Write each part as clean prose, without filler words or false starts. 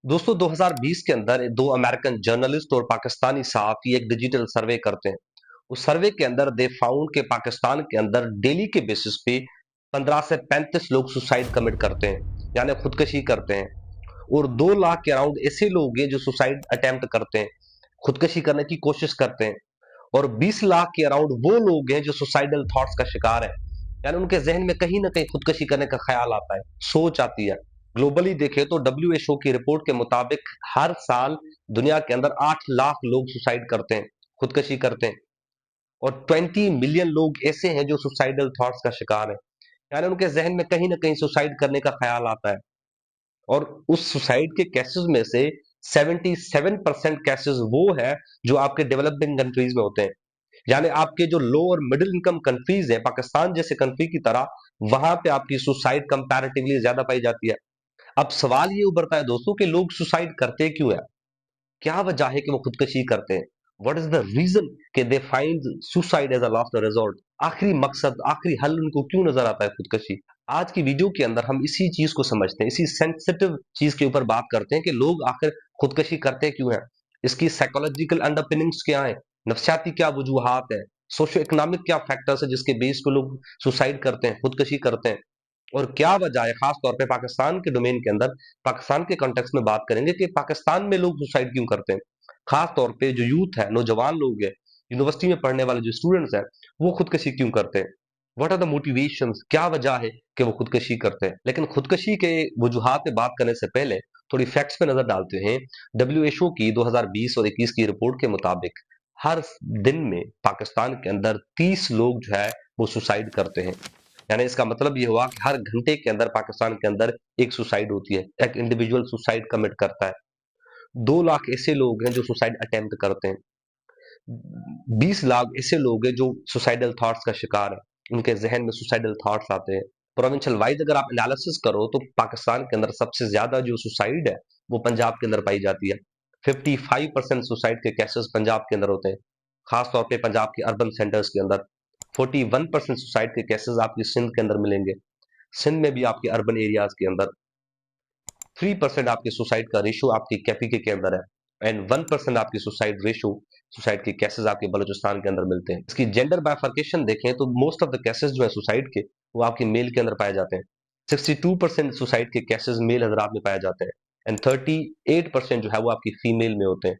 दोस्तों 2020 के अंदर दो अमेरिकन जर्नलिस्ट और पाकिस्तानी सहाफी एक डिजिटल सर्वे करते हैं। उस सर्वे के अंदर दे फाउंड के पाकिस्तान के अंदर डेली के बेसिस पे 15 से 35 लोग सुसाइड कमिट करते हैं, यानी खुदकशी करते हैं। और 2 लाख के अराउंड ऐसे लोग हैं जो सुसाइड अटेम्प्ट करते हैं, खुदकशी करने की कोशिश करते हैं। और 20 लाख के अराउंड वो लोग हैं जो सुसाइडल थॉट्स का शिकार है, यानी उनके जहन में कहीं ना कहीं खुदकशी करने का ख्याल आता है, सोच आती है। ग्लोबली देखें तो डब्ल्यूएचओ की रिपोर्ट के मुताबिक हर साल दुनिया के अंदर 8 लाख लोग सुसाइड करते हैं, खुदकशी करते हैं। और 20 मिलियन लोग ऐसे हैं जो सुसाइडल थॉट्स का शिकार है, यानी उनके जहन में कहीं ना कहीं सुसाइड करने का ख्याल आता है। और उस सुसाइड के केसेस में से 77% केसेस वो है जो आपके डेवलपिंग कंट्रीज में होते हैं, यानी आपके जो लो और मिडिल इनकम कंट्रीज है, पाकिस्तान जैसे कंट्री की तरह, वहां पे आपकी सुसाइड कंपैरेटिवली ज्यादा पाई जाती है। अब सवाल ये उभरता है दोस्तों कि लोग सुसाइड करते क्यों है, क्या वजह है कि वो खुदकशी करते हैं। व्हाट इज द रीजन कि they find suicide as a last resort. आखिरी मकसद, आखिरी हल उनको क्यों नजर आता है खुदकशी। आज की वीडियो के अंदर हम इसी चीज को समझते हैं, इसी सेंसिटिव चीज के ऊपर बात करते हैं कि लोग आखिर खुदकशी करते क्यों हैं, इसकी साइकोलॉजिकल अंडरपिनिंग्स क्या है, नफ्सियाती क्या वजूहात है, सोशो इकोनॉमिक क्या फैक्टर्स है जिसके बेस पे लोग सुसाइड करते हैं, खुदकशी करते हैं। और क्या वजह है, खास तौर पे पाकिस्तान के डोमेन के अंदर, पाकिस्तान के कॉन्टेक्स्ट में बात करेंगे कि पाकिस्तान में लोग सुसाइड क्यों करते हैं। खास तौर पे जो यूथ है, नौजवान लोग हैं, यूनिवर्सिटी में पढ़ने वाले जो स्टूडेंट्स हैं, वो खुदकशी क्यों करते हैं। व्हाट आर द मोटिवेशंस, क्या वजह है कि वो खुदकशी करते हैं। लेकिन खुदकशी के वजूहात पे बात करने से पहले थोड़ी फैक्ट्स पे नजर डालते हैं। डब्ल्यूएचओ की 2020 और 21 की रिपोर्ट के मुताबिक हर दिन में पाकिस्तान के अंदर 30 लोग जो है वो सुसाइड करते हैं। यानी इसका मतलब ये हुआ कि हर घंटे के अंदर पाकिस्तान के अंदर एक सुसाइड होती है, एक इंडिविजुअल सुसाइड कमिट करता है। 2 लाख ऐसे लोग हैं जो सुसाइड अटेम्प्ट करते हैं। 20 लाख ऐसे लोग हैं जो सुसाइडल थॉट्स का शिकार है, उनके जहन में सुसाइडल थॉट्स आते हैं। प्रोविंशियल वाइज अगर आप एनालिसिस करो तो पाकिस्तान के अंदर सबसे ज्यादा जो सुसाइड है वो पंजाब के अंदर पाई जाती है। 55% सुसाइड के केसेस पंजाब के अंदर होते हैं, खास तौर पे पंजाब के अर्बन सेंटर्स के अंदर। 41% सुसाइड के केसेस आपकी सिंध के अंदर मिलेंगे, सिंध में भी आपके अर्बन एरियाज के अंदर। 3% आपके सुसाइड का रेशो आपकी कैपीके के अंदर है, एंड 1% आपकी सुसाइड रेशो, सुसाइड के केसेस आपके बलूचिस्तान के अंदर मिलते हैं। इसकी जेंडर बाइफर्केशन देखें तो मोस्ट ऑफ द केसेस जो है सुसाइड के, वो आपके मेल के अंदर पाए जाते हैं। 62% सुसाइड के केसेस मेल हजरात में पाए जाते हैं, एंड 38% जो है वो आपकी फीमेल में होते हैं।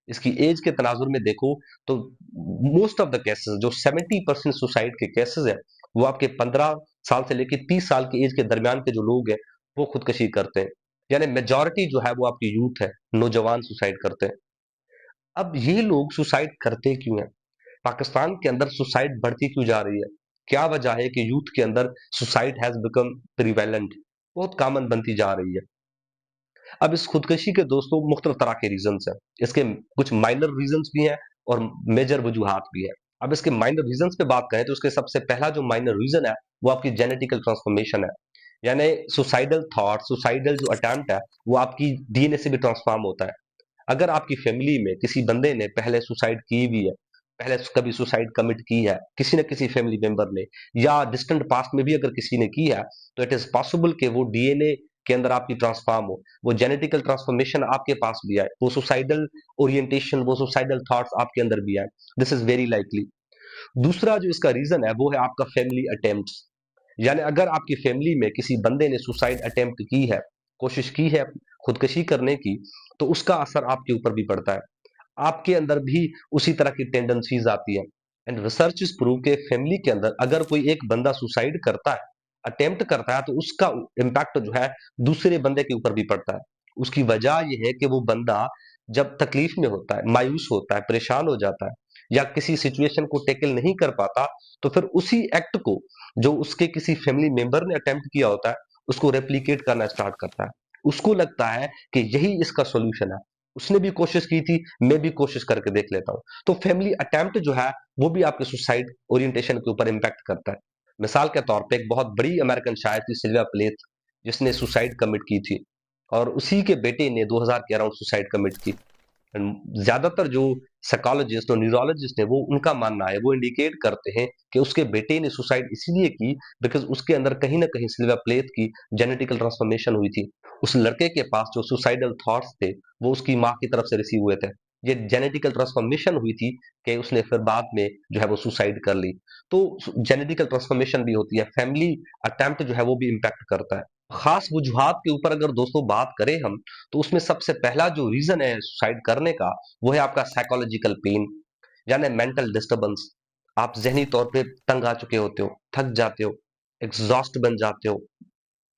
इसकी एज के तनाजुर में देखो तो मोस्ट ऑफ द केसेस, जो 70% सुसाइड के केसेस है, वो आपके 15 साल से लेकर 30 साल की एज के दरमियान के जो लोग हैं वो खुदकशी करते हैं। यानी मेजॉरिटी जो है वो आपकी यूथ है, नौजवान सुसाइड करते हैं। अब ये लोग सुसाइड करते क्यों हैं, पाकिस्तान के अंदर सुसाइड बढ़ती क्यों जा रही है, क्या वजह है कि यूथ के अंदर सुसाइड हैज बिकम प्रिवेलेंट, बहुत कॉमन बनती जा रही है। अब इस खुदकशी के दोस्तों मुख्तलिफ तरह के रीजंस हैं, इसके कुछ माइनर रीजंस भी हैं और मेजर वजूहात भी हैं। अब इसके माइनर रीजंस पे बात करें तो इसके सबसे पहला जो माइनर रीजन है वो आपकी जेनेटिकल ट्रांसफॉर्मेशन है। यानी सुसाइडल थॉट, सुसाइडल जो अटेम्प्ट है वो आपकी डीएनए से भी ट्रांसफॉर्म होता है। अगर आपकी फैमिली में किसी बंदे ने पहले सुसाइड की हुई है, पहले कभी सुसाइड कमिट की है किसी न किसी फैमिली मेंबर ने, या डिस्टेंट पास्ट में भी अगर किसी ने की है, तो इट इज पॉसिबल कि वो डीएनए के अंदर आपकी ट्रांसफॉर्म हो, वो जेनेटिकल ट्रांसफॉर्मेशन आपके पास भी है, वो सुसाइडल ओरिएंटेशन, वो सुसाइडल थॉट्स आपके अंदर भी है। This is very likely. दूसरा जो इसका रीजन है वो है आपका फैमिली अटेम्प्ट्स। यानी अगर आपकी फैमिली में किसी बंदे ने सुसाइड अटेम्प्ट की है, कोशिश की है खुदकशी करने की, तो उसका असर आपके ऊपर भी पड़ता है, आपके अंदर भी उसी तरह की टेंडेंसीज आती है। एंड रिसर्च इज प्रूव के फैमिली के अंदर अगर कोई एक बंदा सुसाइड करता है, अटेम्प्ट करता है, तो उसका इम्पैक्ट जो है दूसरे बंदे के ऊपर भी पड़ता है। उसकी वजह यह है कि वो बंदा जब तकलीफ में होता है, मायूस होता है, परेशान हो जाता है, या किसी सिचुएशन को टैकल नहीं कर पाता, तो फिर उसी एक्ट को जो उसके किसी फैमिली मेंबर ने अटेम्प्ट किया होता है उसको रेप्लिकेट करना स्टार्ट करता है। उसको लगता है कि यही इसका सॉल्यूशन है, उसने भी कोशिश की थी, मैं भी कोशिश करके देख लेता हूं। तो फैमिली अटेम्प्ट जो है वो भी आपके सुसाइड ओरिएंटेशन के ऊपर इंपैक्ट करता है। मिसाल के तौर पे एक बहुत बड़ी अमेरिकन शायर थी सिल्विया प्लेथ, जिसने सुसाइड कमिट की थी, और उसी के बेटे ने 2000 के अराउंड सुसाइड कमिट की। ज्यादातर जो साइकोलॉजिस्ट और न्यूरोलॉजिस्ट है वो उनका मानना है, वो इंडिकेट करते हैं कि उसके बेटे ने सुसाइड इसलिए की बिकॉज उसके अंदर कहीं ना कहीं सिल्वा प्लेथ की जेनेटिकल ट्रांसफॉर्मेशन हुई थी। उस लड़के के पास जो सुसाइडल थॉट्स थे वो उसकी माँ की तरफ से रिसीव हुए थे। ये जेनेटिकल ट्रांसफॉर्मेशन हुई थी कि उसने फिर बाद में जो है वो सुसाइड कर ली। तो जेनेटिकल ट्रांसफॉर्मेशन भी होती है, फैमिली अटेम्प्ट जो है वो भी इम्पैक्ट करता है। खास वजूहात के ऊपर अगर दोस्तों बात करें हम, तो उसमें सबसे पहला जो रीजन है सुसाइड करने का वो है आपका साइकोलॉजिकल पेन, यानी मेंटल डिस्टरबेंस। आप जहनी तौर पे तंग आ चुके होते हो, थक जाते हो, एग्जॉस्ट बन जाते हो,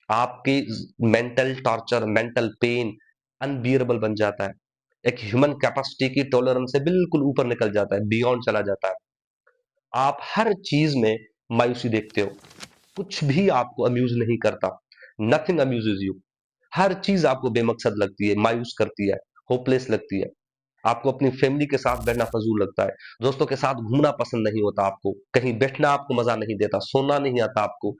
आपकी mental torture, mental pen unbearable बन जाता है, एक ह्यूमन कैपेसिटी की टॉलरेंस से बिल्कुल ऊपर निकल जाता है, बियॉन्ड चला जाता है। आप हर चीज में मायूसी देखते हो, कुछ भी आपको अम्यूज नहीं करता, नथिंग अम्यूजेज यू। हर चीज आपको बेमकसद लगती है, मायूस करती है, होपलेस लगती है। आपको अपनी फैमिली के साथ बैठना फजूल लगता है, दोस्तों के साथ घूमना पसंद नहीं होता आपको, कहीं बैठना आपको मजा नहीं देता, सोना नहीं आता आपको,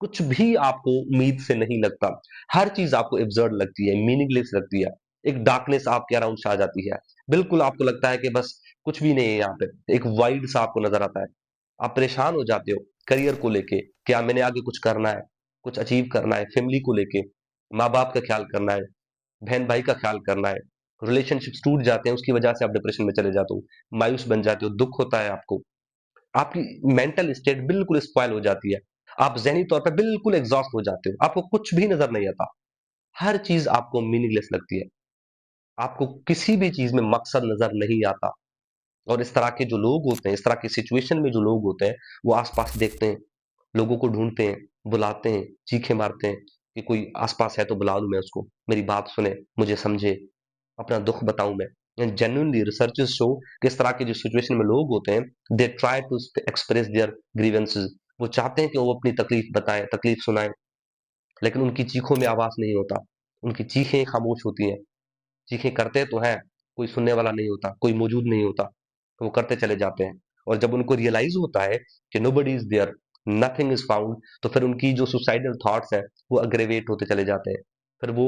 कुछ भी आपको उम्मीद से नहीं लगता। हर चीज आपको एब्सर्ड लगती है, मीनिंगलेस लगती है। एक डार्कनेस आपके अराउंड से आ जाती है, बिल्कुल आपको लगता है कि बस कुछ भी नहीं है यहाँ पे, एक वाइड सा आपको नजर आता है। आप परेशान हो जाते हो करियर को लेके, क्या मैंने आगे कुछ करना है, कुछ अचीव करना है, फैमिली को लेके, माँ बाप का ख्याल करना है, बहन भाई का ख्याल करना है। रिलेशनशिप टूट जाते हैं, उसकी वजह से आप डिप्रेशन में चले जाते हो, मायूस बन जाते हो, दुख होता है आपको, आपकी मेंटल स्टेट बिल्कुल स्पॉइल हो जाती है, आप ज़हनी तौर पे बिल्कुल एग्ज़ॉस्ट हो जाते हो, आपको कुछ भी नज़र नहीं आता, हर चीज़ आपको मीनिंगलेस लगती है, आपको किसी भी चीज़ में मकसद नज़र नहीं आता। और इस तरह के जो लोग होते हैं, इस तरह की सिचुएशन में जो लोग होते हैं, वो आस-पास देखते हैं, लोगों को ढूँढते हैं, बुलाते हैं, चीखें मारते हैं कि कोई आस-पास है तो बुला लूँ मैं उसको, मेरी बात सुने, मुझे समझे, अपना दुःख बताऊँ मैं। एंड जेन्युइनली रिसर्चेस शो कि इस तरह की जो सिचुएशन में लोग होते हैं, they try to express their grievances. वो चाहते हैं कि वो अपनी तकलीफ बताएँ, तकलीफ सुनाएँ, लेकिन उनकी चीखों में आवाज़ नहीं होता। उनकी चीखें खामोश होती हैं। चीखें करते तो हैं, कोई सुनने वाला नहीं होता, कोई मौजूद नहीं होता, तो वो करते चले जाते हैं। और जब उनको रियलाइज़ होता है कि nobody is there, nothing is found, तो फिर उनकी जो सुसाइडल थॉट्स हैं, वो अग्रेवेट होते चले जाते हैं। फिर वो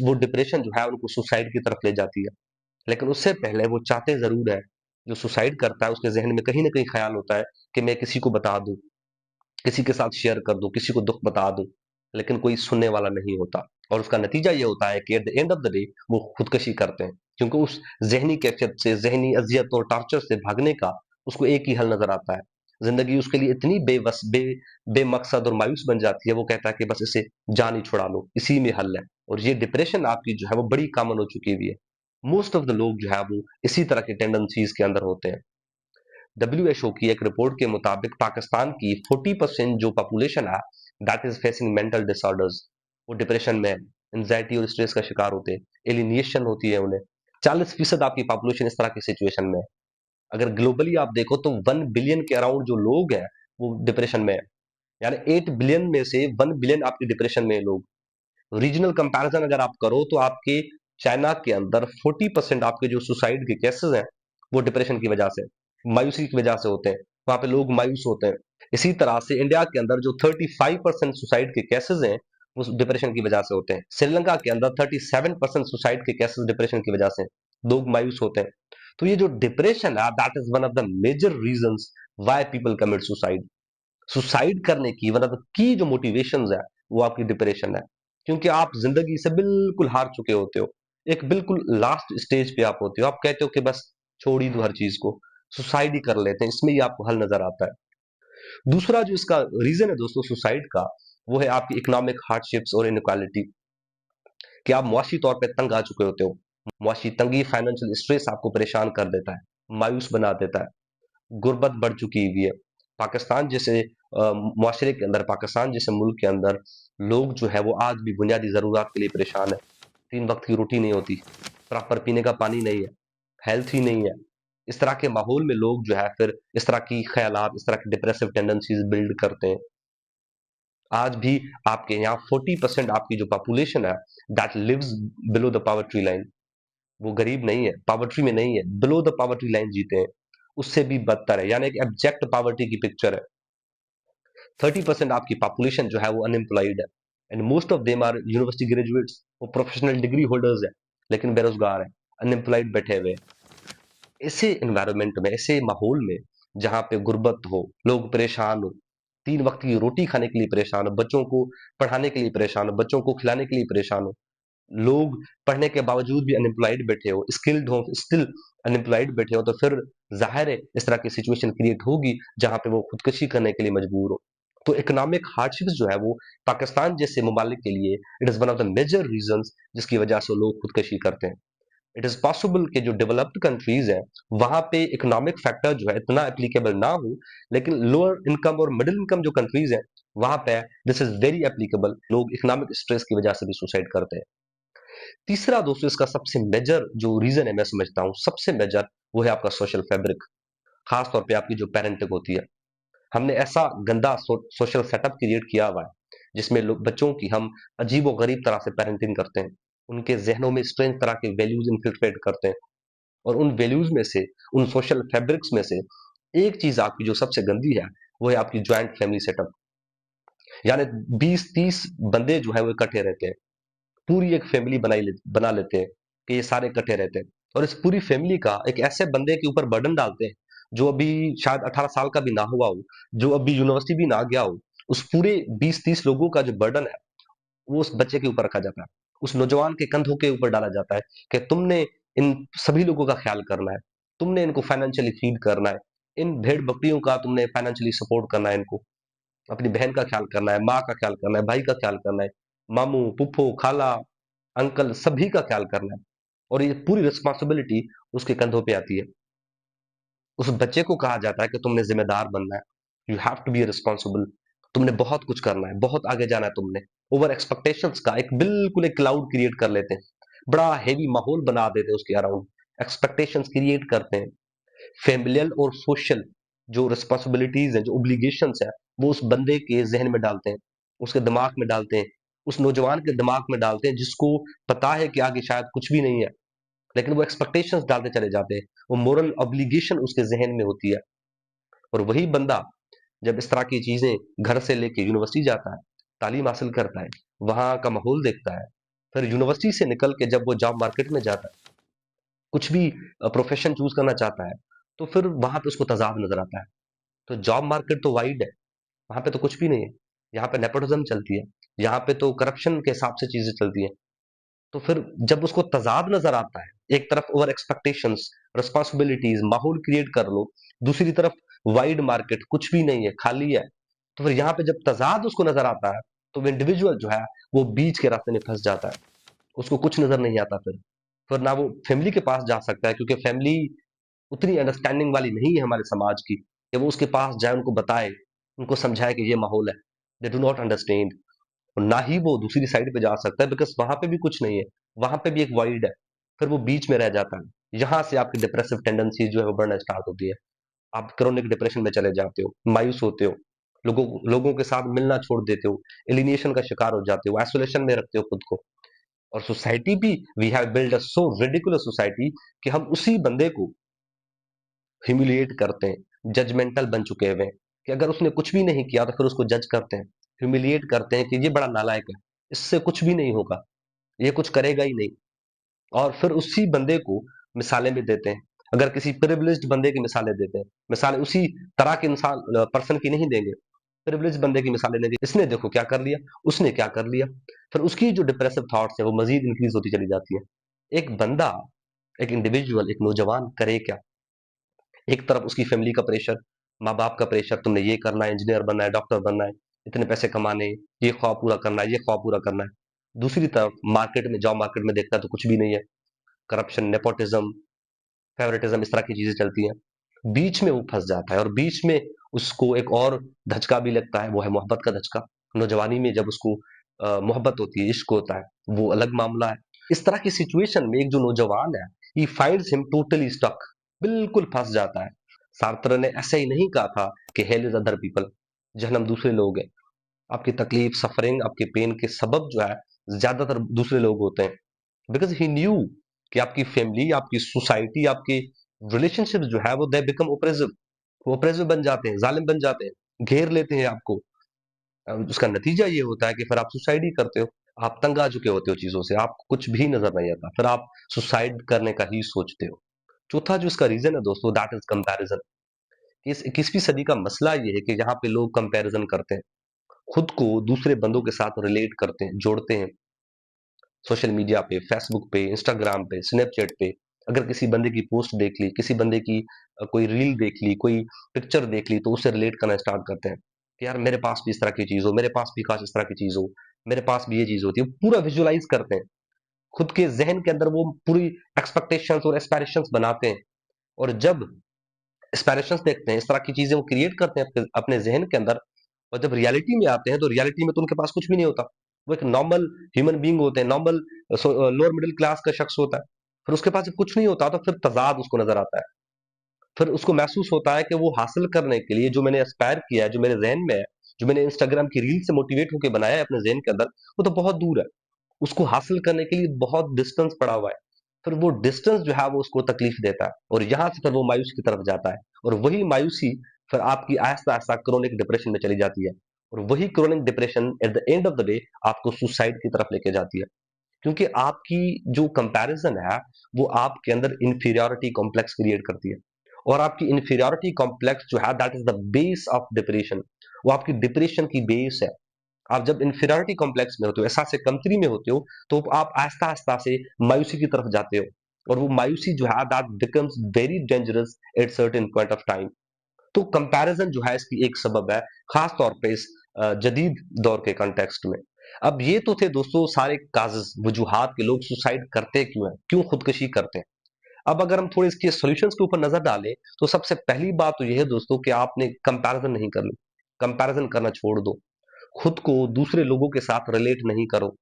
वो डिप्रेशन जो है उनको सुसाइड की तरफ ले जाती है। लेकिन उससे पहले वो चाहते ज़रूर है, जो सुसाइड करता है उसके ज़हन में कहीं न कहीं ख़्याल होता है कि मैं किसी को बता दूँ, किसी के साथ शेयर कर दूँ, किसी को दुःख बता दूँ, लेकिन कोई सुनने वाला नहीं होता। और उसका नतीजा ये होता है कि at the end of the day वो खुदकुशी करते हैं, क्योंकि उस ज़हनी कैफ़ियत से, ज़हनी अज़ियत और टॉर्चर से भागने का उसको एक ही हल नज़र आता है। ज़िंदगी उसके लिए इतनी बेबस, बेमकसद और मायूस बन जाती है, वो कहता है कि बस इसे जान ही छुड़ा लो, इसी में हल है। और ये डिप्रेशन आपकी जो है वो बड़ी कॉमन हो चुकी हुई है। मोस्ट ऑफ द लोग जो है वो इसी तरह की टेंडेंसीज़ के अंदर होते हैं। डब्ल्यूएचओ की एक रिपोर्ट के मुताबिक पाकिस्तान की 40% जो पॉपुलेशन है that is facing mental disorders, वो डिप्रेशन में, एंजाइटी और स्ट्रेस का शिकार होते हैं, एलिनिएशन होती है उन्हें। 40% आपकी पॉपुलेशन इस तरह की सिचुएशन में है। अगर ग्लोबली आप देखो तो 1 बिलियन के अराउंड जो लोग हैं वो डिप्रेशन में है, यानी 8 बिलियन में से 1 बिलियन आपकी डिप्रेशन में है लोग। रीजनल कंपैरिजन अगर आप करो तो आपके चाइना के अंदर 40% आपके जो सुसाइड के केसेस हैं वो डिप्रेशन की वजह से, मायूसी की वजह से होते हैं, वहां पे लोग मायूस होते हैं। इसी तरह से इंडिया के अंदर जो 35% सुसाइड के केसेस हैं वो डिप्रेशन की वजह से होते हैं। श्रीलंका के अंदर 37% सुसाइड के केसेस डिप्रेशन की वजह से, लोग मायूस होते हैं। तो ये जो डिप्रेशन है that is one of the major reasons why people commit suicide. Suicide करने की वन ऑफ द की जो मोटिवेशंस है वो आपकी डिप्रेशन है, क्योंकि आप जिंदगी से बिल्कुल हार चुके होते हो, एक बिल्कुल लास्ट स्टेज पे आप होते हो, आप कहते हो कि बस छोड़ ही दो हर चीज को, सुसाइड ही कर लेते हैं, इसमें ही आपको हल नजर आता है। दूसरा जो इसका रीजन है दोस्तों सुसाइड का, वो है आपकी इकोनॉमिक हार्डशिप्स और इनक्वालिटी, कि आप मुआशी तौर पे तंग आ चुके होते हो। मुआशी तंगी, फाइनेंशियल स्ट्रेस आपको परेशान कर देता है, मायूस बना देता है, गुर्बत बढ़ चुकी हुई है। पाकिस्तान जैसे मुआशरे के अंदर, पाकिस्तान जैसे मुल्क के अंदर लोग जो है वो आज भी बुनियादी ज़रूरत के लिए परेशान है। 3 वक़्त की रोटी नहीं होती, प्रॉपर पीने का पानी नहीं है, हेल्थ ही नहीं है। इस तरह के माहौल में लोग जो है फिर इस तरह की ख़यालात, इस तरह की डिप्रेसिव टेंडेंसीज़ बिल्ड करते हैं। आज भी आपके यहाँ 40% आपकी जो पॉपुलेशन है that lives below the poverty line, वो गरीब नहीं है, पॉवर्टी में नहीं है, बिलो द पॉवर्टी लाइन जीते हैं। उससे भी बदतर है, यानी एक एब्जेक्ट पॉवर्टी की पिक्चर है। 30% आपकी पॉपुलेशन जो है वो अनएम्प्लॉयड है, and most of them are university graduates, वो प्रोफेशनल डिग्री होल्डर्स है, लेकिन बेरोजगार है। अनएम्प्लॉयड बैठे हुए हैं। ऐसे एनवायरनमेंट में, ऐसे माहौल में जहाँ पे गुर्बत हो, लोग परेशान हो, 3 वक़्त की रोटी खाने के लिए परेशान हो, बच्चों को पढ़ाने के लिए परेशान हो, बच्चों को खिलाने के लिए परेशान हो, लोग पढ़ने के बावजूद भी अनएम्प्लॉयड बैठे हो, स्किल्ड हो, स्टिल अनएम्प्लॉयड बैठे हो, तो फिर ज़ाहिर है इस तरह की सिचुएशन क्रिएट होगी जहाँ पे वो खुदकुशी करने के लिए मजबूर हो। तो इकोनॉमिक हार्डशिप्स जो है वो पाकिस्तान जैसे ममालिक के लिए it is one of the major reasons जिसकी वजह से लोग खुदकुशी करते हैं। इट इज़ पॉसिबल कि जो डेवलप्ड कंट्रीज़ हैं, वहाँ पे इकोनॉमिक फैक्टर जो है इतना एप्लीकेबल ना हो, लेकिन लोअर इनकम और मिडल इनकम जो कंट्रीज़ हैं, वहाँ पे दिस इज़ वेरी एप्लीकेबल। लोग इकोनॉमिक स्ट्रेस की वजह से भी सुसाइड करते हैं। तीसरा दोस्तों इसका सबसे मेजर जो रीज़न है मैं समझता हूँ, सबसे मेजर वो है आपका सोशल फैब्रिक, खास तौर पे आपकी जो पेरेंटिंग होती है। हमने ऐसा गंदा सोशल सेटअप क्रिएट किया हुआ है, जिसमें लोग बच्चों की हम अजीबो-गरीब तरह से पेरेंटिंग करते हैं। उनके ज़हनों में स्ट्रेंज तरह के वैल्यूज़ इन्फिल्ट्रेट करते हैं और उन वैल्यूज़ में से, उन सोशल फैब्रिक्स में से एक चीज़ आपकी जो सबसे गंदी है, वो है आपकी जॉइंट फैमिली सेटअप। यानी 20-30 बंदे जो है वो इकट्ठे रहते हैं। पूरी एक फैमिली बना लेते हैं कि ये सारे इकट्ठे रहते हैं और इस पूरी फैमिली का एक ऐसे बंदे के ऊपर बर्डन डालते हैं जो अभी शायद 18 साल का भी ना हुआ हो, जो अभी यूनिवर्सिटी भी ना गया हो। उस पूरे 20-30 लोगों का जो बर्डन है वो उस बच्चे के ऊपर रखा जाता है, उस नौजवान के कंधों के ऊपर डाला जाता है कि तुमने इन सभी लोगों का ख्याल करना है, तुमने इनको फाइनेंशियली फीड करना है, इन भेड़ बकरियों का तुमने फाइनेंशियली सपोर्ट करना है, इनको अपनी बहन का ख्याल करना है, माँ का ख्याल करना है, भाई का ख्याल करना है, मामू, फूफो, खाला, अंकल सभी का ख्याल करना है और ये पूरी रिस्पॉन्सिबिलिटी उसके कंधों पे आती है। उस बच्चे को कहा जाता है कि तुमने जिम्मेदार बनना है, you have to be responsible, तुमने बहुत कुछ करना है, बहुत आगे जाना है तुमने। ओवर एक्सपेक्टेशंस का एक बिल्कुल एक क्लाउड क्रिएट कर लेते हैं, बड़ा हेवी माहौल बना देते हैं उसके अराउंड, एक्सपेक्टेशंस क्रिएट करते हैं। फैमिलियल और सोशल जो रिस्पॉन्सिबिलिटीज है, जो ओब्लिगेशंस है, वो उस बंदे के जहन में डालते हैं, उसके दिमाग में डालते हैं, उस नौजवान के दिमाग में डालते हैं जिसको पता है कि आगे शायद कुछ भी नहीं है, लेकिन वो एक्सपेक्टेशंस डालते चले जाते हैं। वो मोरल ऑब्लिगेशन उसके जहन में होती है और वही बंदा जब इस तरह की चीजें घर से लेके यूनिवर्सिटी जाता है, तालीम हासिल करता है, वहां का माहौल देखता है, फिर यूनिवर्सिटी से निकल के जब वो जॉब मार्केट में जाता है, कुछ भी प्रोफेशन चूज करना चाहता है, तो फिर वहां पे उसको तजाद नजर आता है। तो जॉब मार्केट तो वाइड है, वहां पे तो कुछ भी नहीं है, यहाँ पे नेपोटिज्म चलती है, यहाँ पे तो करप्शन के हिसाब से चीजें चलती हैं। तो फिर जब उसको तजाद नजर आता है, एक तरफ ओवर एक्सपेक्टेशंस, रिस्पॉन्सिबिलिटीज, माहौल क्रिएट कर लो, दूसरी तरफ वाइड मार्केट कुछ भी नहीं है, खाली है, तो फिर यहाँ पे जब तजाद उसको नजर आता है, तो वो इंडिविजुअल जो है वो बीच के रास्ते में फंस जाता है, उसको कुछ नजर नहीं आता। फिर ना वो फैमिली के पास जा सकता है क्योंकि फैमिली उतनी अंडरस्टैंडिंग वाली नहीं है हमारे समाज की कि वो उसके पास जाए, उनको बताए, उनको समझाए कि ये माहौल है। They do not understand. और ना ही वो दूसरी साइड पे जा सकता है बिकॉज वहां पे भी कुछ नहीं है, वहां पे भी एक वाइड है, फिर वो बीच में रह जाता है। यहाँ से आपकी डिप्रेसिव टेंडेंसी जो है वो बढ़ना स्टार्ट होती है, आप क्रोनिक डिप्रेशन में चले जाते हो, मायूस होते हो, लोगों लोगों के साथ मिलना छोड़ देते हो, एलिनेशन का शिकार हो जाते हो, आइसोलेशन में रखते हो खुद को। और सोसाइटी भी, we have build a so ridiculous society कि हम उसी बंदे को ह्यूमिलिएट करते हैं, जजमेंटल बन चुके हुए हैं कि अगर उसने कुछ भी नहीं किया तो फिर उसको जज करते हैं, ह्यूमिलिएट करते हैं कि ये बड़ा नालायक है, इससे कुछ भी नहीं होगा, ये कुछ करेगा ही नहीं। और फिर उसी बंदे को मिसालें भी देते हैं। अगर किसी प्रिविलेज्ड बंदे की मिसालें देते हैं, मिसालें उसी तरह के इंसान पर्सन की नहीं देंगे, प्रिविलेज्ड बंदे की मिसालें देंगे, इसने देखो क्या कर लिया, उसने क्या कर लिया, फिर उसकी जो डिप्रेसिव थॉट्स है वो मजीद इंक्रीज होती चली जाती है। एक बंदा, एक इंडिविजुअल, एक नौजवान करे क्या? एक तरफ उसकी फैमिली का प्रेशर, माँ बाप का प्रेशर, तुमने ये करना है, इंजीनियर बनना है, डॉक्टर बनना है, इतने पैसे कमाने, ये ख्वाब पूरा करना है, ये ख्वाब पूरा करना है। दूसरी तरफ मार्केट में, जॉब मार्केट में देखता है तो कुछ भी नहीं है, करप्शन, नेपोटिज्म, फेवरेटिज्म, इस तरह की चीजें चलती हैं। बीच में वो फंस जाता है और बीच में उसको एक और धचका भी लगता है, वो है मोहब्बत का धचका। नौजवानी में जब उसको मोहब्बत होती है, इश्क होता है, वो अलग मामला है। इस तरह की सिचुएशन में एक जो नौजवान है, he finds him totally stuck, बिल्कुल फंस जाता है। सार्त्र ने ऐसे ही नहीं कहा था कि हेल इज अदर पीपल, जहन्नम दूसरे लोग हैं। आपकी तकलीफ, सफरिंग, आपके पेन के सबब जो है ज्यादातर दूसरे लोग होते हैं, बिकॉज ही न्यू कि आपकी फैमिली, आपकी सोसाइटी, आपके रिलेशनशिप जो है वो दे बिकम ओप्रेसिव, वो ओप्रेसिव बन जाते हैं, जालिम बन जाते हैं, घेर लेते हैं आपको। उसका नतीजा ये होता है कि फिर आप सुसाइड ही करते हो। आप तंग आ चुके होते हो चीजों से, आपको कुछ भी नजर नहीं आता, फिर आप सुसाइड करने का ही सोचते हो। चौथा जो इसका रीजन है दोस्तों, दैट इज कंपैरिजन। इस 21वीं सदी का मसला ये है कि यहाँ पे लोग कंपैरिजन करते हैं, खुद को दूसरे बंदों के साथ रिलेट करते हैं, जोड़ते हैं। सोशल मीडिया पे, फेसबुक पे, इंस्टाग्राम पे, स्नैपचैट पे अगर किसी बंदे की पोस्ट देख ली, किसी बंदे की कोई रील देख ली, कोई पिक्चर देख ली, तो उससे रिलेट करना स्टार्ट करते हैं कि यार मेरे पास भी इस तरह की चीज हो, मेरे पास भी काश इस तरह की चीज हो, मेरे पास भी ये चीज होती है। पूरा विजुअलाइज करते हैं, खुद के जहन के अंदर वो पूरी एक्सपेक्टेशंस और एस्पायरेशंस बनाते हैं। और जब एस्पायरेशंस देखते हैं, इस तरह की चीजें वो क्रिएट करते हैं अपने जहन के अंदर, और जब रियलिटी में आते हैं तो रियलिटी में तो उनके पास कुछ भी नहीं होता। वो एक नॉर्मल ह्यूमन बीइंग होते हैं, नॉर्मल लोअर मिडिल क्लास का शख्स होता है। फिर उसके पास जब कुछ नहीं होता तो फिर तजाद उसको नजर आता है। फिर उसको महसूस होता है कि वो हासिल करने के लिए जो मैंने एस्पायर किया है, जो मेरे जहन में है, जो मैंने इंस्टाग्राम की रील से मोटिवेट होकर बनाया है अपने जहन के अंदर, वो तो बहुत दूर है। उसको हासिल करने के लिए बहुत डिस्टेंस पड़ा हुआ है। फिर वो डिस्टेंस जो है वो उसको तकलीफ देता है, और यहां से फिर वो मायूस की तरफ जाता है। और वही मायूसी फिर आपकी आहिस्ता आहिस्ता क्रोनिक डिप्रेशन में चली जाती है। और वही chronic depression at the end of the day आपको सुसाइड की तरफ लेके जाती है। क्योंकि आपकी जो कंपैरिजन है वो आपके अंदर इंफीरियरिटी कॉम्प्लेक्स क्रिएट करती है। और आपकी इंफीरियरिटी कॉम्प्लेक्स जो है that is the base of depression. वो आपकी डिप्रेशन की बेस है। आप जब इंफीरियरिटी कॉम्प्लेक्स में होते हो, एहसास कमतरी में होते हो, तो आप आहिस्ता आहिस्ता से मायूसी की तरफ जाते हो। और वो मायूसी जो है that becomes very dangerous at certain point of time. तो कंपैरिजन जो है इसकी एक सबब है, खास तौर पे इस जदीद दौर के कॉन्टेक्स्ट में। अब ये तो थे दोस्तों सारे काजेस, वजूहात के लोग सुसाइड करते क्यों हैं, क्यों खुदकुशी करते हैं। अब अगर हम थोड़े इसके सॉल्यूशंस के ऊपर नजर डालें, तो सबसे पहली बात तो यह है दोस्तों कि आपने कंपैरिजन नहीं करनी। कंपैरिजन करना छोड़ दो। खुद को दूसरे लोगों के साथ रिलेट नहीं करो।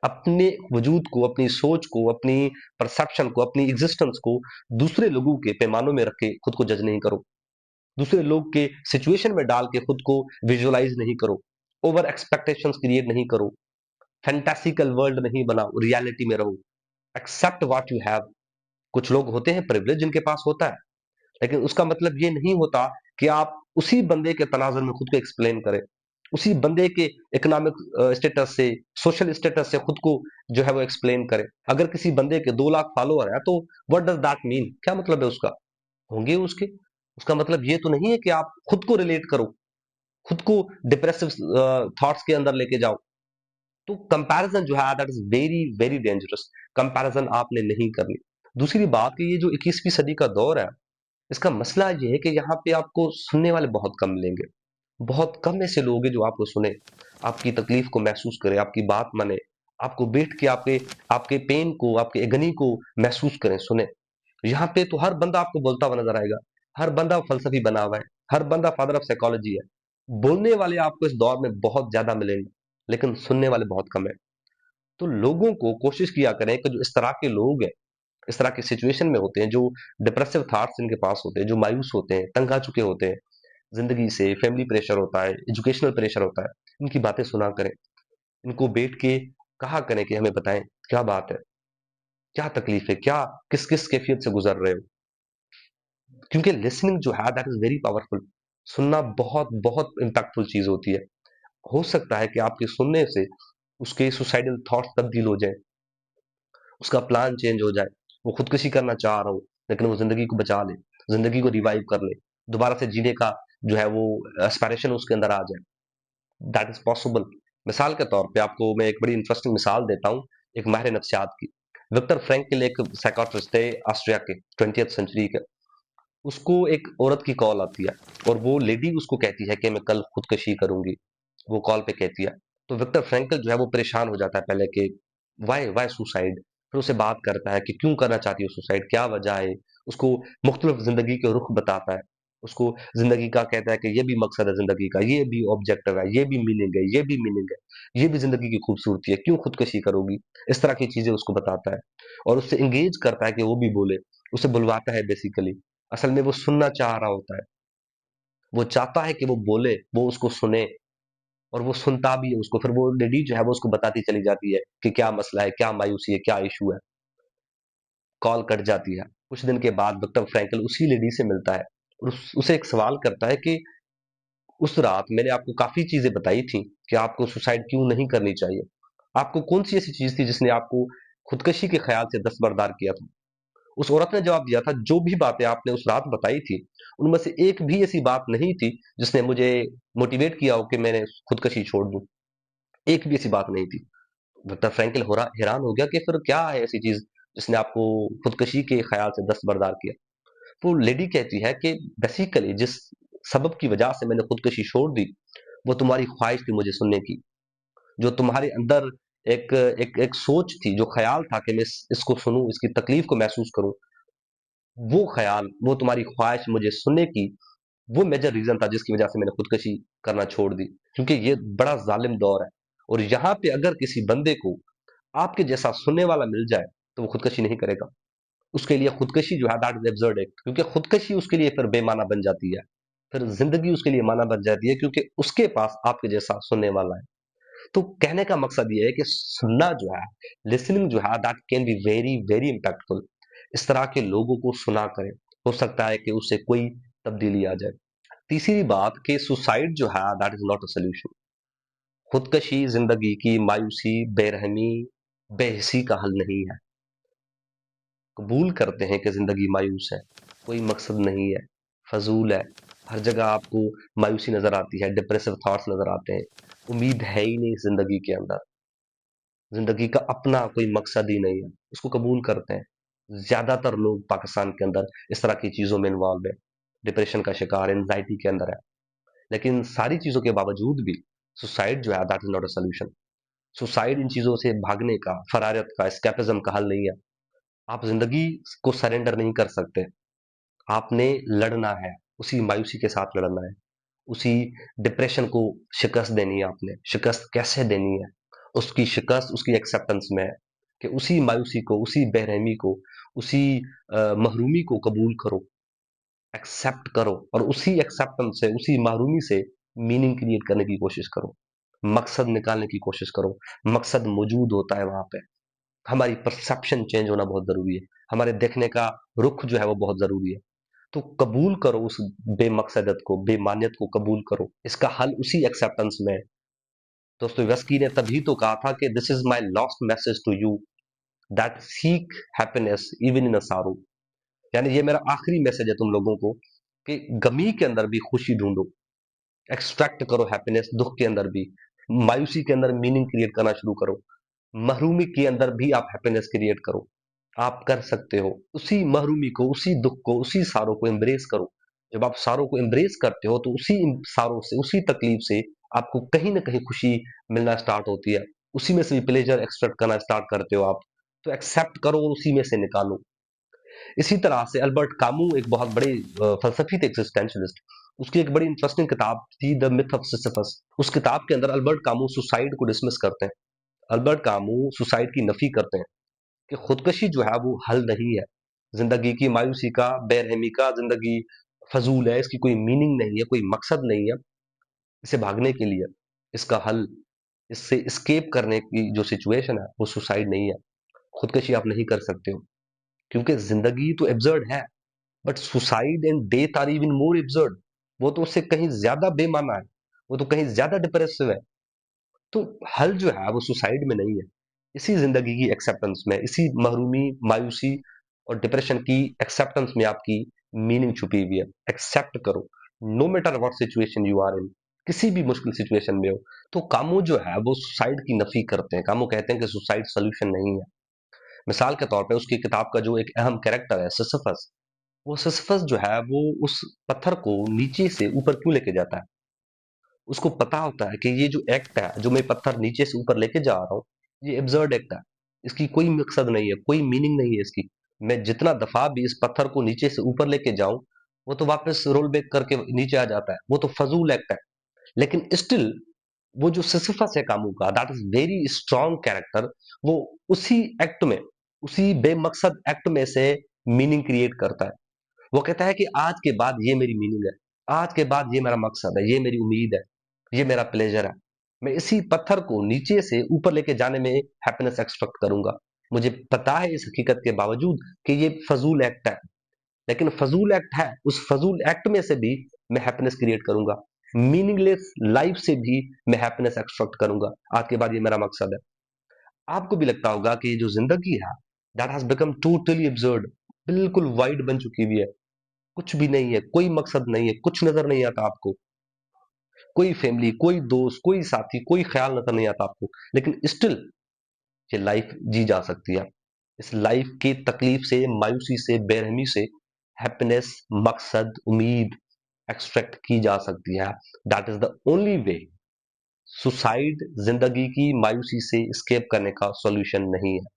अपने वजूद को, अपनी सोच को, अपनी परसेप्शन को, अपनी एग्जिस्टेंस को दूसरे लोगों के पैमानों में रख के खुद को जज नहीं करो। दूसरे लोग के सिचुएशन में डाल के खुद को विजुअलाइज नहीं करो। ओवर एक्सपेक्टेशंस क्रिएट नहीं करो। फैंटासिकल वर्ल्ड नहीं बनाओ, रियलिटी में रहो। Accept what you have. कुछ लोग होते हैं प्रिविलेज, जिनके पास होता है, लेकिन उसका मतलब ये नहीं होता कि आप उसी बंदे के तनाजुर में खुद को एक्सप्लेन करें, उसी बंदे के इकोनॉमिक स्टेटस से, सोशल स्टेटस से खुद को जो है वो एक्सप्लेन करें। अगर किसी बंदे के 2 लाख फॉलोअर है तो व्हाट डज दैट मीन, क्या मतलब है उसका? होंगे उसके। उसका मतलब ये तो नहीं है कि आप खुद को रिलेट करो, खुद को डिप्रेसिव थॉट्स के अंदर लेके जाओ। तो कंपैरिजन जो है that is very very dangerous. Comparison आपने नहीं करनी। दूसरी बात कि ये जो 21वीं सदी का दौर है, इसका मसला ये है कि यहाँ पे आपको सुनने वाले बहुत कम मिलेंगे। बहुत कम ऐसे लोग हैं जो आपको सुने, आपकी तकलीफ को महसूस करे, आपकी बात माने, आपको बैठ के आपके आपके पेन को, आपके एगनी को महसूस करें, सुने। यहाँ पे तो हर बंदा आपको बोलता हुआ नजर आएगा। हर बंदा फलसफी बना हुआ है। हर बंदा फादर ऑफ साइकोलॉजी है। बोलने वाले आपको इस दौर में बहुत ज्यादा मिलेंगे, लेकिन सुनने वाले बहुत कम है। तो लोगों को कोशिश किया करें कि जो इस तरह के लोग हैं, इस तरह की सिचुएशन में होते हैं, जो डिप्रेसिव थॉट्स इनके पास होते हैं, जो मायूस होते हैं, तंग आ चुके होते हैं जिंदगी से, फैमिली प्रेशर होता है, एजुकेशनल प्रेशर होता है, इनकी बातें सुना करें। इनको बैठ के कहा करें कि हमें बताएं क्या बात है, क्या तकलीफ है, क्या किस किस कैफियत से गुजर रहे हो। क्योंकि लिसनिंग जो है दैट इज वेरी पावरफुल। सुनना बहुत बहुत इंपैक्टफुल चीज होती है। हो सकता है कि आपके सुनने से उसके सुसाइडल थॉट्स तब्दील हो जाए, उसका प्लान चेंज हो जाए। वो खुदकुशी करना चाह रहा हो, लेकिन वो जिंदगी को बचा ले, जिंदगी को रिवाइव कर ले, दोबारा से जीने का जो है वो एस्पायरेशन उसके अंदर आ जाए। That is possible. मिसाल के तौर पे आपको मैं एक बड़ी इंटरेस्टिंग मिसाल देता हूँ, एक माहिर नफ्सियात की। विक्टर फ्रैंकल एक साइकाट्रिस्ट थे ऑस्ट्रिया के, 20th सेंचुरी के। उसको एक औरत की कॉल आती है, और वो लेडी उसको कहती है कि मैं कल खुदकुशी करूंगी। वो कॉल पे कहती है। तो विक्टर फ्रैंकल जो है वो परेशान हो जाता है पहले कि वाई वाई सुसाइड। फिर उससे बात करता है कि क्यों करना चाहती हो सुसाइड, क्या वजह है। उसको मुख्तलिफ जिंदगी के रुख बताता है। उसको जिंदगी का कहता है कि ये भी मकसद है जिंदगी का, ये भी ऑब्जेक्टिव है, ये भी मीनिंग है, ये भी मीनिंग है, ये भी जिंदगी की खूबसूरती है, क्यों खुदकुशी करोगी। इस तरह की चीजें उसको बताता है, और उससे इंगेज करता है कि वो भी बोले। उसे बुलवाता है बेसिकली। असल में वो सुनना चाह रहा होता है। वो चाहता है कि वो बोले, वो उसको सुने। और वो सुनता भी है उसको। फिर वो लेडी जो है वो उसको बताती चली जाती है कि क्या मसला है, क्या मायूसी है, क्या इशू है। कॉल कट जाती है। कुछ दिन के बाद विक्टर फ्रैंकल उसी लेडी से मिलता है, और उसे एक सवाल करता है कि उस रात मैंने आपको काफी चीजें बताई थी कि आपको सुसाइड क्यों नहीं करनी चाहिए। आपको कौन सी ऐसी चीज थी जिसने आपको खुदकशी के ख्याल से दस्तबरदार किया था? उस औरत ने जवाब दिया था, जो भी बातें आपने उस रात बताई थी, उनमें से एक भी ऐसी बात नहीं थी जिसने मुझे मोटिवेट किया हो कि मैंने खुदकशी छोड़ दूं। एक भी ऐसी बात नहीं थी। डॉक्टर फ्रैंकल हैरान हो गया कि फिर क्या है ऐसी चीज जिसने आपको खुदकशी के ख्याल से दस्तबरदार किया? तो लेडी कहती है कि बेसिकली जिस सबब की वजह से मैंने खुदकशी छोड़ दी, वो तुम्हारी ख्वाहिश थी मुझे सुनने की। जो तुम्हारे अंदर एक एक एक सोच थी, जो ख्याल था कि मैं इसको सुनूं, इसकी तकलीफ को महसूस करूं, वो ख्याल, वो तुम्हारी ख्वाहिश मुझे सुनने की, वो मेजर रीजन था जिसकी वजह से मैंने खुदकशी करना छोड़ दी। क्योंकि ये बड़ा जालिम दौर है, और यहाँ पे अगर किसी बंदे को आपके जैसा सुनने वाला मिल जाए तो वो खुदकशी नहीं करेगा। उसके लिए खुदकशी जो है दैट इज एब्सर्ड एक्ट, क्योंकि खुदकशी उसके लिए फिर बेमाना बन जाती है। फिर जिंदगी उसके लिए माना बन जाती है, क्योंकि उसके पास आपके जैसा सुनने वाला है। तो कहने का मकसद ये है कि सुनना जो है, लिसनिंग जो है, that can be very very impactful. इस तरह के लोगों को सुना करें, हो सकता है कि उससे कोई तब्दीली आ जाए। तीसरी बात कि सुसाइड जो है that is not a solution. खुदकशी जिंदगी की मायूसी, बेरहमी, बेहिसी का हल नहीं है। कबूल करते हैं कि जिंदगी मायूस है, कोई मकसद नहीं है, फजूल है, हर जगह आपको मायूसी नजर आती है, डिप्रेसिव थॉट्स नजर आते हैं, उम्मीद है ही नहीं इस जिंदगी के अंदर, जिंदगी का अपना कोई मकसद ही नहीं है, उसको कबूल करते हैं। ज्यादातर लोग पाकिस्तान के अंदर इस तरह की चीजों में इन्वॉल्व है, डिप्रेशन का शिकार, एंजाइटी के अंदर है। लेकिन सारी चीजों के बावजूद भी सुसाइड जो है that is not a solution. Suicide in चीजों से भागने का, फरारत का, एस्केपिज्म का हल नहीं है। आप जिंदगी को सरेंडर नहीं कर सकते। आपने लड़ना है, उसी मायूसी के साथ लड़ना है, उसी डिप्रेशन को शिकस्त देनी है। आपने शिकस्त कैसे देनी है? उसकी शिकस्त उसकी एक्सेप्टेंस में है, कि उसी मायूसी को, उसी बेरहमी को, उसी महरूमी को कबूल करो, एक्सेप्ट करो, और उसी एक्सेप्टेंस से, उसी महरूमी से मीनिंग क्रिएट करने की कोशिश करो, मकसद निकालने की कोशिश करो। मकसद मौजूद होता है वहां पे। हमारी परसेप्शन चेंज होना बहुत जरूरी है, हमारे देखने का रुख जो है वो बहुत जरूरी है। तो कबूल करो उस बेमकसदत को, बेमानियत को कबूल करो। इसका हल उसी एक्सेप्टेंस में है। दोस्तोयेव्स्की ने तभी तो कहा था कि this is my last message to you, that seek happiness even in a sorrow. यानी ये मेरा आखिरी मैसेज है तुम लोगों को, कि गमी के अंदर भी खुशी ढूंढो, एक्सट्रैक्ट करो हैप्पीनेस दुख के अंदर भी, मायूसी के अंदर मीनिंग क्रिएट करना शुरू करो, महरूमी के अंदर भी आप हैप्पीनेस क्रिएट करो। आप कर सकते हो। उसी महरूमी को, उसी दुख को, उसी सारों को एम्ब्रेस करो। जब आप सारों को एम्ब्रेस करते हो तो उसी सारों से, उसी तकलीफ से आपको कहीं ना कहीं खुशी मिलना स्टार्ट होती है। उसी में से भी प्लेजर एक्सट्रैक्ट करना स्टार्ट करते हो आप। तो एक्सेप्ट करो और उसी में से निकालो। इसी तरह से अल्बर्ट कामू एक बहुत बड़े फलसफी थे, एग्जिस्टेंशलिस्ट। उसकी एक बड़ी इंटरेस्टिंग किताब थी द मिथ ऑफ सिसिफस। उस किताब के अंदर अल्बर्ट कामू सुसाइड को डिसमिस करते हैं। अल्बर्ट कामू सुसाइड की नफी करते हैं, कि खुदकशी जो है वो हल नहीं है। जिंदगी की मायूसी का, बेरहमी का, जिंदगी फजूल है, इसकी कोई मीनिंग नहीं है, कोई मकसद नहीं है। इसे भागने के लिए, इसका हल, इससे स्केप करने की जो सिचुएशन है वो सुसाइड नहीं है। खुदकशी आप नहीं कर सकते हो, क्योंकि जिंदगी तो एब्सर्ड है, but suicide and death are even more absurd. वो तो उससे कहीं ज्यादा बेमाना है, वो तो कहीं ज्यादा डिप्रेसिव है। तो हल जो है वो सुसाइड में नहीं है। इसी जिंदगी की एक्सेप्टेंस में, इसी महरूमी, मायूसी और डिप्रेशन की एक्सेप्टेंस में आपकी मीनिंग छुपी हुई है। एक्सेप्ट करो, no matter what situation you are in. किसी भी मुश्किल सिचुएशन में हो। तो कामो जो है वो सुसाइड की नफी करते हैं। कामो कहते हैं कि सुसाइड सोल्यूशन नहीं है। मिसाल के तौर पे उसकी किताब का जो एक अहम कैरेक्टर है सिसिफस, वो सिसिफस जो है वो उस पत्थर को नीचे से ऊपर क्यों लेके जाता है? उसको पता होता है कि ये जो एक्ट है, जो मैं पत्थर नीचे से ऊपर लेके जा रहा हूँ, ये एब्सर्ड एक्ट है। इसकी कोई मकसद नहीं है, कोई मीनिंग नहीं है इसकी। मैं जितना दफा भी इस पत्थर को नीचे से ऊपर लेके जाऊं, वो तो वापस रोल बैक करके नीचे आ जाता है। वो तो फजूल एक्ट है। लेकिन स्टिल, वो जो सिसिफस है कामू का, that is very strong character. वो उसी एक्ट में, उसी बेमकसद एक्ट में से मीनिंग क्रिएट करता है। वो कहता है कि आज के बाद ये मेरी मीनिंग है, आज के बाद ये मेरा मकसद है, ये मेरी उम्मीद है, ये मेरा प्लेजर है। मैं इसी पत्थर को नीचे से ऊपर लेके जाने में हैप्पीनेस एक्सट्रैक्ट करूंगा। मुझे पता है इस हकीकत के बावजूद कि ये फजूल एक्ट है, लेकिन फजूल एक्ट है, उस फजूल एक्ट में से भी मैं हैप्पीनेस क्रिएट करूंगा। मीनिंगलेस लाइफ से भी मैं हैप्पीनेस एक्सट्रैक्ट करूंगा। आज के बाद ये मेरा मकसद है। आपको भी लगता होगा कि ये जो जिंदगी है, that has become totally absurd, बिल्कुल वाइड बन चुकी हुई है। कुछ भी नहीं है, कोई मकसद नहीं है, कुछ नजर नहीं आता आपको, कोई फैमिली, कोई दोस्त, कोई साथी, कोई ख्याल नजर नहीं आता आपको। लेकिन स्टिल ये लाइफ जी जा सकती है। इस लाइफ की तकलीफ से, मायूसी से, बेरहमी से हैप्पीनेस, मकसद, उम्मीद एक्सट्रैक्ट की जा सकती है। That is the only way. Suicide जिंदगी की मायूसी से स्केप करने का सॉल्यूशन नहीं है।